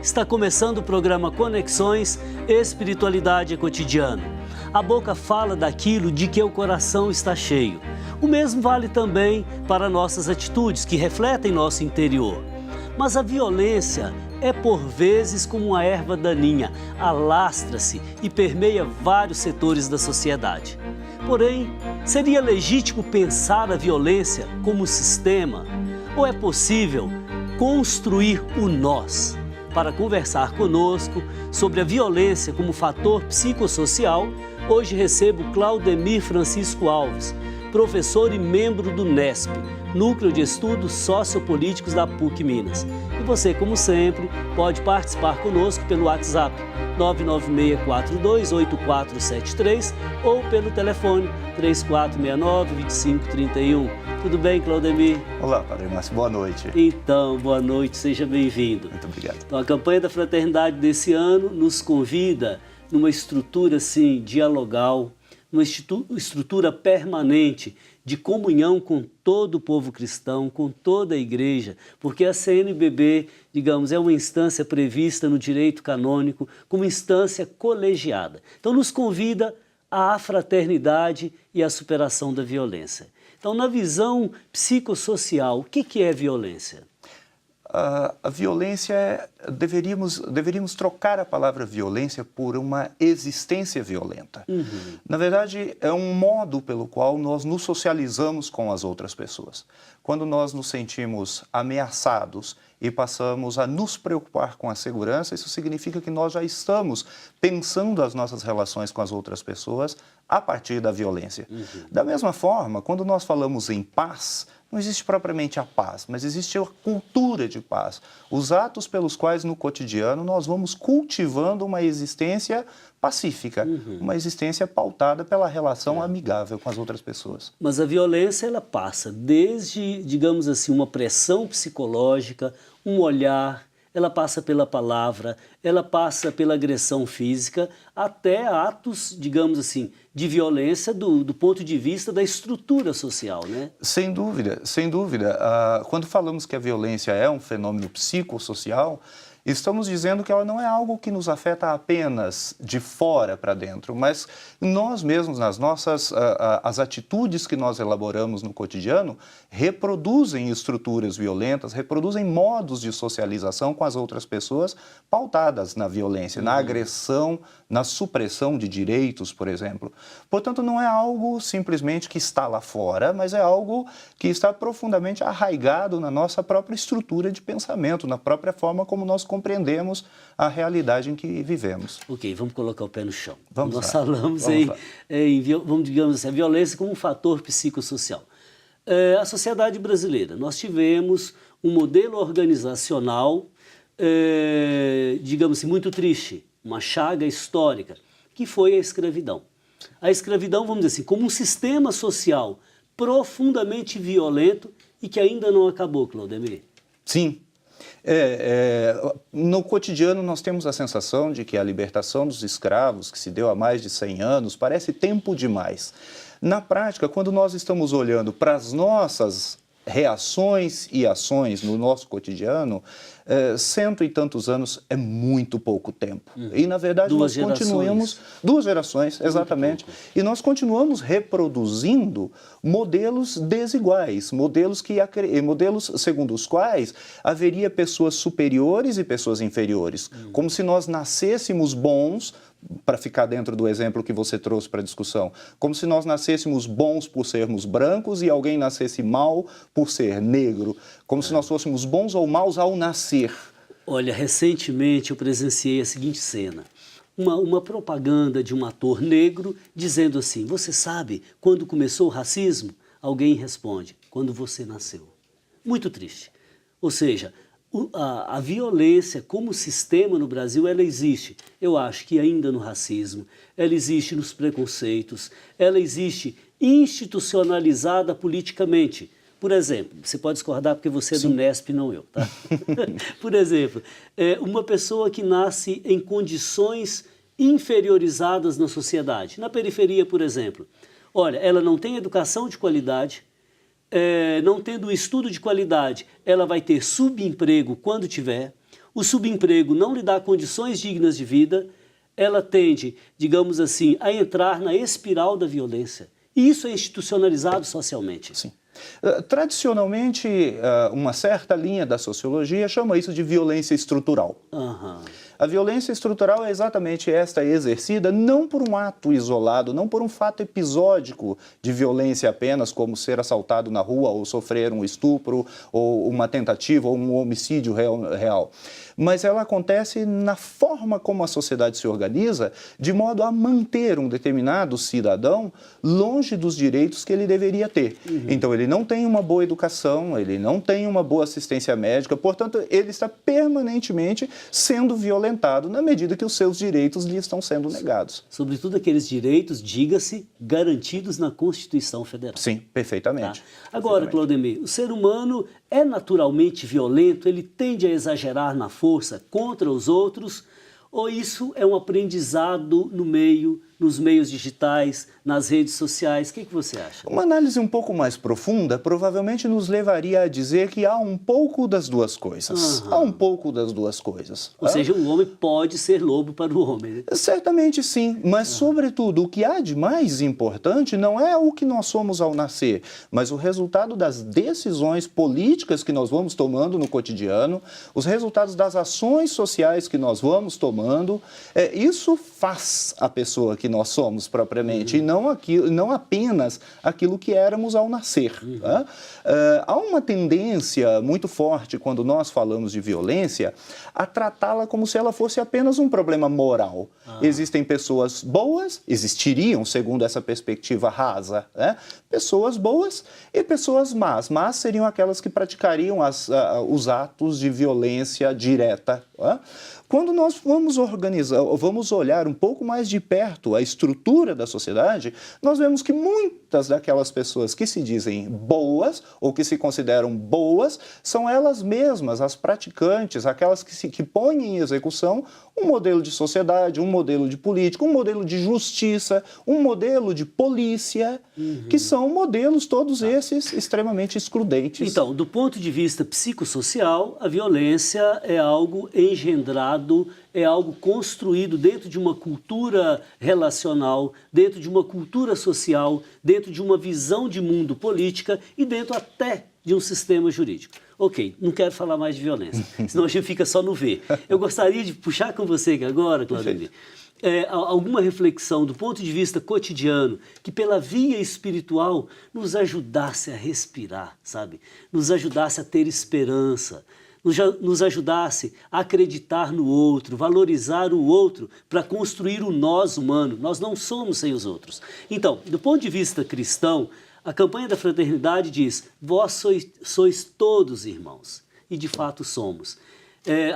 Está começando o programa Conexões Espiritualidade e Cotidiano. A boca fala daquilo de que o coração está cheio. O mesmo vale também para nossas atitudes, que refletem nosso interior. Mas a violência é por vezes como uma erva daninha, alastra-se e permeia vários setores da sociedade. Porém, seria legítimo pensar a violência como sistema? Ou é possível construir o nós? Para conversar conosco sobre a violência como fator psicossocial, hoje recebo Claudemir Francisco Alves, professor e membro do NESP, Núcleo de Estudos Sociopolíticos da PUC Minas. E você, como sempre, pode participar conosco pelo WhatsApp 996428473 ou pelo telefone 3469-2531. Tudo bem, Claudemir? Olá, Padre Márcio. Boa noite. Então, boa noite, seja bem-vindo. Muito obrigado. Então, a campanha da Fraternidade desse ano nos convida numa estrutura, assim, dialogal, uma estrutura permanente de comunhão com todo o povo cristão, com toda a igreja, porque a CNBB, digamos, é uma instância prevista no direito canônico como instância colegiada. Então, nos convida à fraternidade e à superação da violência. Então, na visão psicossocial, o que é violência? A violência, deveríamos trocar a palavra violência por uma existência violenta. Na verdade, é um modo pelo qual nós nos socializamos com as outras pessoas. Quando nós nos sentimos ameaçados e passamos a nos preocupar com a segurança, isso significa que nós já estamos pensando as nossas relações com as outras pessoas a partir da violência. Da mesma forma, quando nós falamos em paz, não existe propriamente a paz, mas existe a cultura de paz. Os atos pelos quais no cotidiano nós vamos cultivando uma existência pacífica, uma existência pautada pela relação amigável com as outras pessoas. Mas a violência, ela passa desde, digamos assim, uma pressão psicológica, um olhar, ela passa pela palavra, ela passa pela agressão física, até atos, digamos assim, de violência do ponto de vista da estrutura social, né? Sem dúvida, sem dúvida. Quando falamos que a violência é um fenômeno psicossocial, estamos dizendo que ela não é algo que nos afeta apenas de fora para dentro, mas nós mesmos, nas nossas as atitudes que nós elaboramos no cotidiano, reproduzem estruturas violentas, reproduzem modos de socialização com as outras pessoas pautadas na violência, na agressão, na supressão de direitos, por exemplo. Portanto, não é algo simplesmente que está lá fora, mas é algo que está profundamente arraigado na nossa própria estrutura de pensamento, na própria forma como nós compreendemos a realidade em que vivemos. Ok, vamos colocar o pé no chão. Vamos Nós lá. falamos vamos, digamos assim, a violência como um fator psicossocial. A sociedade brasileira, nós tivemos um modelo organizacional, digamos assim, muito triste, uma chaga histórica, que foi a escravidão. A escravidão, vamos dizer assim, como um sistema social profundamente violento e que ainda não acabou, Claudemir. Sim. No cotidiano nós temos a sensação de que a libertação dos escravos, que se deu há mais de 100 anos, parece tempo demais. Na prática, quando nós estamos olhando para as nossas reações e ações no nosso cotidiano, 100 e tantos anos é muito pouco tempo. E, na verdade, nós continuamos... 2 gerações, exatamente. E nós continuamos reproduzindo modelos desiguais, modelos segundo os quais haveria pessoas superiores e pessoas inferiores. Como se nós nascêssemos bons, para ficar dentro do exemplo que você trouxe para a discussão, como se nós nascêssemos bons por sermos brancos e alguém nascesse mal por ser negro, como se nós fôssemos bons ou maus ao nascer. Olha, recentemente eu presenciei a seguinte cena. Uma propaganda de um ator negro dizendo assim: você sabe quando começou o racismo? Alguém responde: quando você nasceu. Muito triste. Ou seja, a violência como sistema no Brasil, ela existe. Eu acho que ainda no racismo, ela existe nos preconceitos, ela existe institucionalizada politicamente. Por exemplo, você pode discordar porque você é do NESP, não eu, tá? Por exemplo, uma pessoa que nasce em condições inferiorizadas na sociedade, na periferia, por exemplo. Olha, ela não tem educação de qualidade, não tendo estudo de qualidade, ela vai ter subemprego quando tiver. o subemprego não lhe dá condições dignas de vida, ela tende, digamos assim, a entrar na espiral da violência. E isso é institucionalizado socialmente. Sim. Tradicionalmente, uma certa linha da sociologia chama isso de violência estrutural. Uhum. A violência estrutural é exatamente esta exercida não por um ato isolado, não por um fato episódico de violência apenas, como ser assaltado na rua ou sofrer um estupro ou uma tentativa ou um homicídio real. Mas ela acontece na forma como a sociedade se organiza, de modo a manter um determinado cidadão longe dos direitos que ele deveria ter. Então, ele não tem uma boa educação, ele não tem uma boa assistência médica, portanto, ele está permanentemente sendo violentado na medida que os seus direitos lhe estão sendo negados. Sobretudo aqueles direitos, diga-se, garantidos na Constituição Federal. Sim, perfeitamente. Tá? Agora, Claudemir, o ser humano é naturalmente violento, ele tende a exagerar na força contra os outros, ou isso é um aprendizado nos meios digitais, nas redes sociais? O que você acha? Uma análise um pouco mais profunda provavelmente nos levaria a dizer que há um pouco das duas coisas. Há um pouco das duas coisas. Ou seja, o homem pode ser lobo para o homem, né? Certamente sim, mas sobretudo o que há de mais importante não é o que nós somos ao nascer, mas o resultado das decisões políticas que nós vamos tomando no cotidiano, os resultados das ações sociais que nós vamos tomando. Isso faz a pessoa que nós somos propriamente, e não apenas aquilo que éramos ao nascer. Tá? Há uma tendência muito forte, quando nós falamos de violência, a tratá-la como se ela fosse apenas um problema moral. Existem pessoas boas, existiriam, segundo essa perspectiva rasa, né? Pessoas boas e pessoas más. Más seriam aquelas que praticariam os atos de violência direta. Tá? Quando nós vamos olhar um pouco mais de perto a estrutura da sociedade, nós vemos que muitas daquelas pessoas que se dizem boas ou que se consideram boas são elas mesmas, as praticantes, aquelas que põem em execução um modelo de sociedade, um modelo de política, um modelo de justiça, um modelo de polícia, que são modelos todos esses extremamente excludentes. Então, do ponto de vista psicossocial, a violência é algo engendrado, é algo construído dentro de uma cultura relacional, dentro de uma cultura social, dentro de uma visão de mundo política e dentro até de um sistema jurídico. Ok, não quero falar mais de violência, senão a gente fica só no ver. Eu gostaria de puxar com você aqui agora, Claudemir, alguma reflexão do ponto de vista cotidiano que pela via espiritual nos ajudasse a respirar, sabe? Nos ajudasse a ter esperança, nos ajudasse a acreditar no outro, valorizar o outro para construir o nós humano. Nós não somos sem os outros. Então, do ponto de vista cristão, a campanha da fraternidade diz: vós sois todos irmãos. E de fato somos.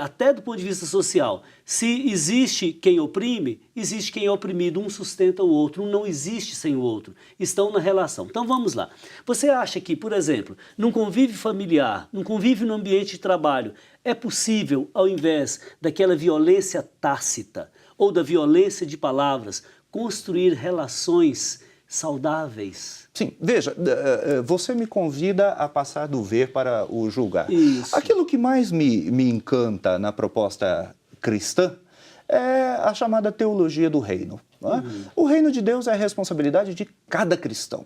Até do ponto de vista social, se existe quem oprime, existe quem é oprimido, um sustenta o outro, um não existe sem o outro, estão na relação. Então vamos lá. Você acha que, por exemplo, num convívio familiar, num convívio no ambiente de trabalho, é possível, ao invés daquela violência tácita ou da violência de palavras, construir relações saudáveis? Sim, veja, você me convida a passar do ver para o julgar. Isso. Aquilo que mais me encanta na proposta cristã é a chamada teologia do reino. Né? O reino de Deus é a responsabilidade de cada cristão.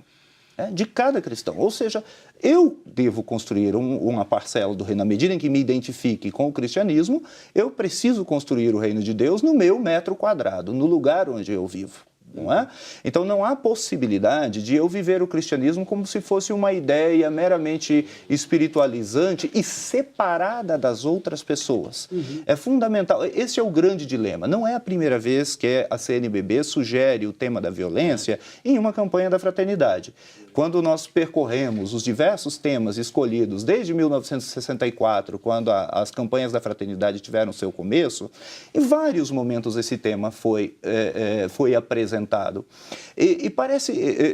De cada cristão. Ou seja, eu devo construir uma parcela do reino. Na medida em que me identifique com o cristianismo, eu preciso construir o reino de Deus no meu metro quadrado, no lugar onde eu vivo. Não é? Então não há possibilidade de eu viver o cristianismo como se fosse uma ideia meramente espiritualizante e separada das outras pessoas. É fundamental, esse é o grande dilema. Não é a primeira vez que a CNBB sugere o tema da violência em uma campanha da fraternidade. Quando nós percorremos os diversos temas escolhidos desde 1964, quando as campanhas da fraternidade tiveram seu começo, em vários momentos esse tema foi apresentado.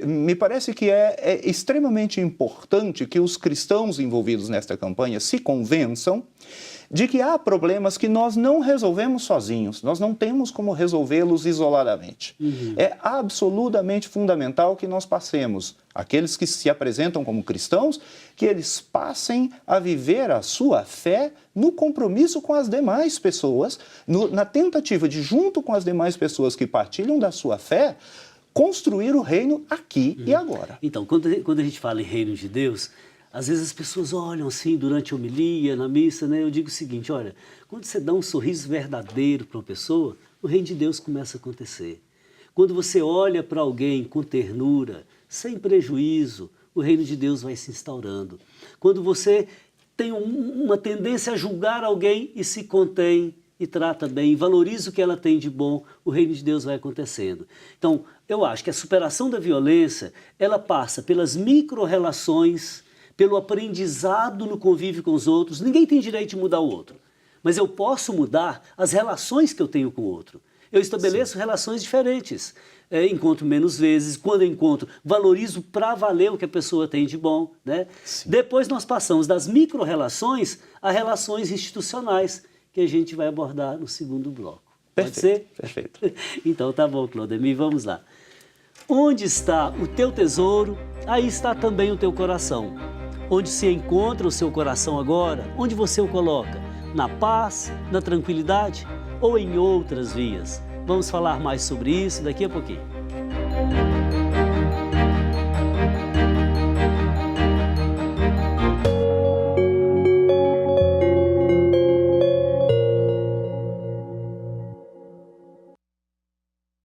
Me parece que é extremamente importante que os cristãos envolvidos nesta campanha se convençam de que há problemas que nós não resolvemos sozinhos, nós não temos como resolvê-los isoladamente. É absolutamente fundamental que nós passemos, aqueles que se apresentam como cristãos, que eles passem a viver a sua fé no compromisso com as demais pessoas, na tentativa de, junto com as demais pessoas que partilham da sua fé, construir o reino aqui e agora. Então, quando a gente fala em reino de Deus, às vezes as pessoas olham assim durante a homilia, na missa, né? Eu digo o seguinte, olha, quando você dá um sorriso verdadeiro para uma pessoa, o reino de Deus começa a acontecer. Quando você olha para alguém com ternura, sem prejuízo, o reino de Deus vai se instaurando. Quando você tem uma tendência a julgar alguém e se contém e trata bem, valoriza o que ela tem de bom, o reino de Deus vai acontecendo. Então, eu acho que a superação da violência, ela passa pelas micro-relações, pelo aprendizado no convívio com os outros. Ninguém tem direito de mudar o outro, mas eu posso mudar as relações que eu tenho com o outro. Eu estabeleço relações diferentes, encontro menos vezes, quando eu encontro, valorizo para valer o que a pessoa tem de bom, né? Depois nós passamos das micro-relações a relações institucionais, que a gente vai abordar no segundo bloco. Pode ser? Perfeito. Então tá bom, Claudemir, vamos lá. Onde está o teu tesouro, aí está também o teu coração. Onde se encontra o seu coração agora, onde você o coloca? Na paz, na tranquilidade ou em outras vias? Vamos falar mais sobre isso daqui a pouquinho.